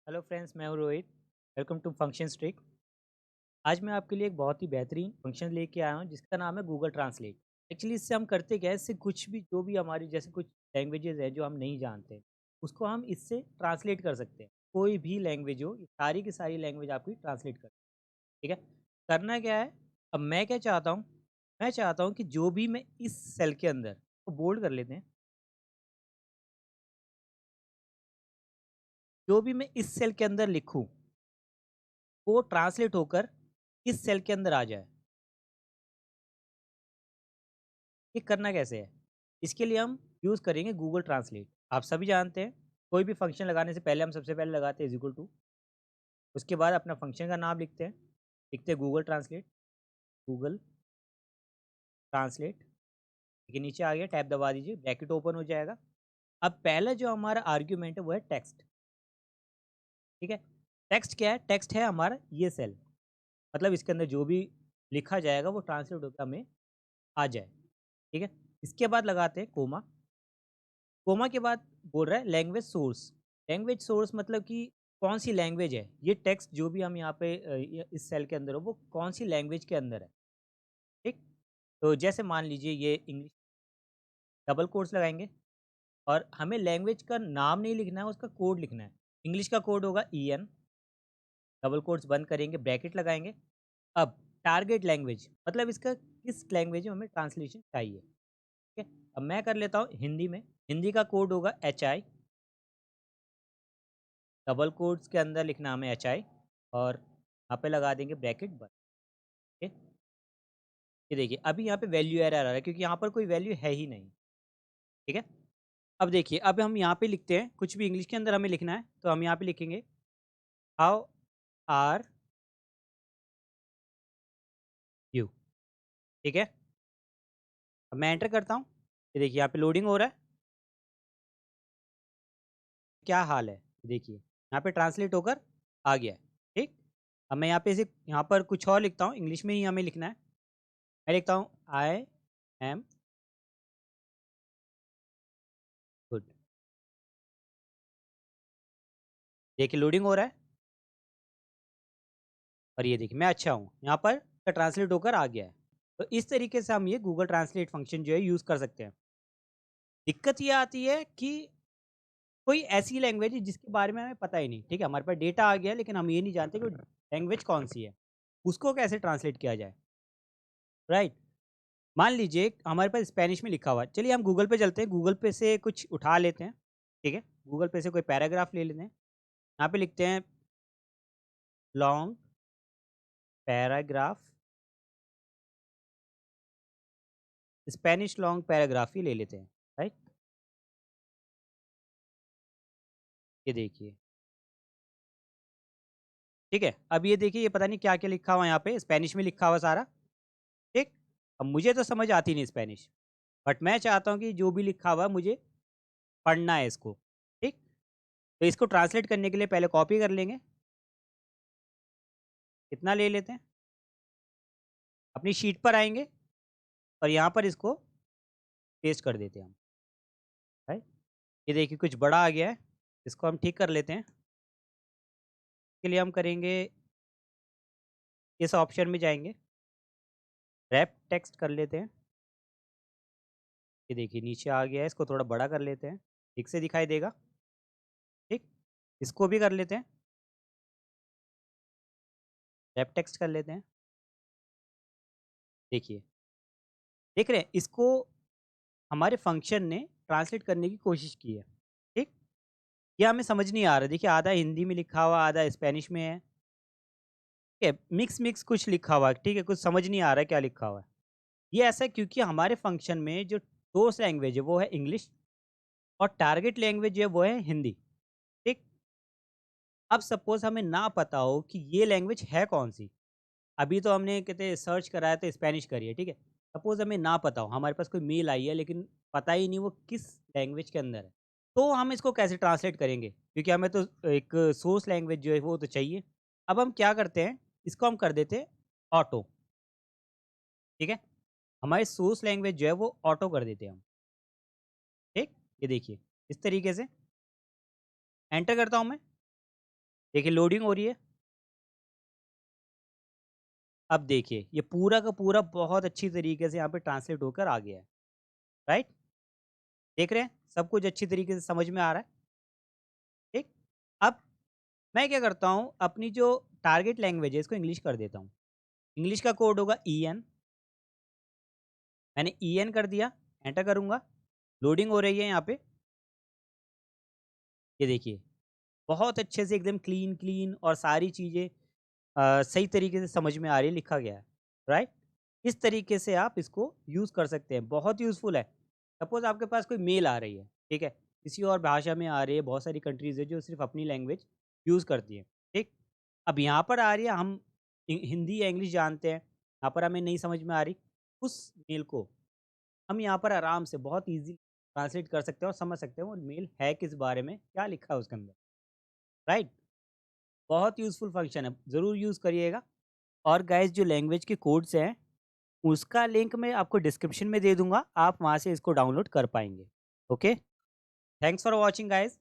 Hello friends, मैं हूँ Rohit. Welcome to function strick. आज मैं आपके लिए एक बहुत ही बेहतरीन फंक्शन लेके आया हूँ जिसका नाम है गूगल ट्रांसलेट। एक्चुअली इससे हम करते क्या है, इससे कुछ भी जो भी हमारी जैसे कुछ लैंग्वेजेस है जो हम नहीं जानते, उसको हम इससे ट्रांसलेट कर सकते हैं। कोई भी लैंग्वेज हो, ये सारी की सारी लैंग्वेज आपकी ट्रांसलेट कर, ठीक है। करना क्या है, अब मैं क्या चाहता हूँ, मैं चाहता हूँ कि जो भी मैं इस सेल के अंदर, तो बोल्ड कर लेते हैं, जो भी मैं इस सेल के अंदर लिखूँ वो ट्रांसलेट होकर इस सेल के अंदर आ जाए। ये करना कैसे है? इसके लिए हम यूज़ करेंगे गूगल ट्रांसलेट। आप सभी जानते हैं, कोई भी फंक्शन लगाने से पहले हम सबसे पहले लगाते हैं इज़ इक्वल टू, उसके बाद अपना फंक्शन का नाम लिखते हैं, लिखते हैं गूगल ट्रांसलेट, गूगल ट्रांसलेट। ठीक है, नीचे आ गया, टैब दबा दीजिए, ब्रैकेट ओपन हो जाएगा। अब पहला जो हमारा आर्ग्यूमेंट है वो है टेक्स्ट। ठीक है, टेक्स्ट क्या है? टेक्स्ट है हमारा ये सेल, मतलब इसके अंदर जो भी लिखा जाएगा वो ट्रांसलेट होकर हमें आ जाए। ठीक है, इसके बाद लगाते हैं कोमा। कोमा के बाद बोल रहा है लैंग्वेज सोर्स। लैंग्वेज सोर्स मतलब कि कौन सी लैंग्वेज है ये टेक्स्ट, जो भी हम यहाँ पे इस सेल के अंदर हो वो कौन सी लैंग्वेज के अंदर है। ठीक, तो जैसे मान लीजिए ये इंग्लिश, डबल कोट्स लगाएंगे और हमें लैंग्वेज का नाम नहीं लिखना है, उसका कोड लिखना है। इंग्लिश का कोड होगा EN, डबल कोट्स बंद करेंगे, ब्रैकेट लगाएंगे। अब टारगेट लैंग्वेज मतलब इसका किस लैंग्वेज में हमें ट्रांसलेशन चाहिए। ठीक है, अब मैं कर लेता हूँ हिंदी में। हिंदी का कोड होगा HI, डबल कोट्स के अंदर लिखना हमें HI और यहाँ पे लगा देंगे ब्रैकेट बंद। ठीक है, ये देखिए अभी यहाँ पे वैल्यू एरर आ रहा है क्योंकि यहाँ पर कोई वैल्यू है ही नहीं। ठीक है, अब देखिए अब हम यहाँ पे लिखते हैं, कुछ भी इंग्लिश के अंदर हमें लिखना है तो हम यहाँ पे लिखेंगे हाउ आर यू। ठीक है, अब मैं एंटर करता हूँ, ये देखिए यहाँ पे लोडिंग हो रहा है, क्या हाल है देखिए यहाँ पे ट्रांसलेट होकर आ गया है। ठीक, अब मैं यहाँ पे से यहाँ पर कुछ और लिखता हूँ, इंग्लिश में ही हमें लिखना है। मैं लिखता हूँ आई एम गुड। देखिए लोडिंग हो रहा है और ये देखिए मैं अच्छा हूँ, यहाँ पर ट्रांसलेट होकर आ गया है। तो इस तरीके से हम ये गूगल ट्रांसलेट फंक्शन जो है यूज़ कर सकते हैं। दिक्कत ये आती है कि कोई ऐसी लैंग्वेज है जिसके बारे में हमें पता ही नहीं। ठीक है, हमारे पास डेटा आ गया लेकिन हम ये नहीं जानते कि लैंग्वेज कौन सी है, उसको कैसे ट्रांसलेट किया जाए। राइट, मान लीजिए हमारे पास स्पेनिश में लिखा हुआ है, चलिए हम गूगल पे चलते हैं, गूगल पे से कुछ उठा लेते हैं। ठीक है, गूगल पे से कोई पैराग्राफ ले लेते हैं, यहाँ पे लिखते हैं long paragraph, Spanish long paragraph ही ले लेते हैं। राइट, ये देखिए। ठीक है, अब ये देखिए ये पता नहीं क्या क्या लिखा हुआ है, यहाँ पे स्पेनिश में लिखा हुआ सारा। ठीक, अब मुझे तो समझ आती नहीं स्पेनिश, बट मैं चाहता हूँ कि जो भी लिखा हुआ है मुझे पढ़ना है इसको। ठीक, तो इसको ट्रांसलेट करने के लिए पहले कॉपी कर लेंगे, कितना ले लेते हैं, अपनी शीट पर आएंगे और यहाँ पर इसको पेस्ट कर देते हैं हम। राइट, ये देखिए कुछ बड़ा आ गया है, इसको हम ठीक कर लेते हैं। इसके लिए हम करेंगे, इस ऑप्शन में जाएंगे, रैप टेक्स्ट कर लेते हैं। ये देखिए नीचे आ गया है, इसको थोड़ा बड़ा कर लेते हैं, ठीक से दिखाई देगा। ठीक, इसको भी कर लेते हैं, रैप टेक्स्ट कर लेते हैं। देखिए, देख रहे हैं इसको हमारे फंक्शन ने ट्रांसलेट करने की कोशिश की है। ठीक, ये हमें समझ नहीं आ रहा, देखिए आधा हिंदी में लिखा हुआ आधा स्पेनिश में है। ठीक है, मिक्स मिक्स कुछ लिखा हुआ है, ठीक है, कुछ समझ नहीं आ रहा है क्या लिखा हुआ है। ये ऐसा है क्योंकि हमारे फंक्शन में जो सोर्स लैंग्वेज है वो है इंग्लिश और टारगेट लैंग्वेज जो है वो है हिंदी। ठीक, अब सपोज हमें ना पता हो कि ये लैंग्वेज है कौन सी, अभी तो हमने कहते सर्च कराया तो स्पेनिश करिए। ठीक है, सपोज हमें ना पता हो, हमारे पास कोई मेल आई है लेकिन पता ही नहीं वो किस लैंग्वेज के अंदर है, तो हम इसको कैसे ट्रांसलेट करेंगे, क्योंकि हमें तो एक सोर्स लैंग्वेज जो है वो तो चाहिए। अब हम क्या करते हैं, इसको हम कर देते हैं ऑटो। ठीक है, हमारी सोर्स लैंग्वेज जो है वो ऑटो कर देते हैं हम। ठीक, ये देखिए इस तरीके से एंटर करता हूँ मैं, देखिए लोडिंग हो रही है। अब देखिए ये पूरा का पूरा बहुत अच्छी तरीके से यहाँ पे ट्रांसलेट होकर आ गया है, राइट? देख रहे हैं? सब कुछ अच्छी तरीके से समझ में आ रहा है, ठीक? अब मैं क्या करता हूँ, अपनी जो टारगेट लैंग्वेज है इसको इंग्लिश कर देता हूँ। इंग्लिश का कोड होगा ईएन, मैंने ईएन कर दिया, एंटर करूँगा, लोडिंग हो रही है यहाँ पे। ये देखिए, बहुत अच्छे से एकदम क्लीन क्लीन और सारी चीज़ें सही तरीके से समझ में आ रही है, लिखा गया है, राइट? इस तरीके से आप इसको यूज़ कर सकते हैं, बहुत यूज़फुल है। सपोज़ आपके पास कोई मेल आ रही है, ठीक है? किसी और भाषा में आ रही है, बहुत सारी कंट्रीज़ है जो सिर्फ़ अपनी लैंग्वेज यूज़ करती हैं, ठीक? अब यहाँ पर आ रही है, हम हिंदी या इंग्लिश जानते हैं, यहाँ पर हमें नहीं समझ में आ रही, उस मेल को हम यहाँ पर आराम से बहुत ईज़ी ट्रांसलेट कर सकते हैं और समझ सकते हैं वो मेल है किस बारे में, क्या लिखा है उसके अंदर, राइट? बहुत यूज़फुल फंक्शन है, ज़रूर यूज़ करिएगा। और गाइज़ जो लैंग्वेज के कोड्स हैं, उसका लिंक मैं आपको डिस्क्रिप्शन में दे दूँगा, आप वहाँ से इसको डाउनलोड कर पाएँगे। Okay? Thanks for watching guys.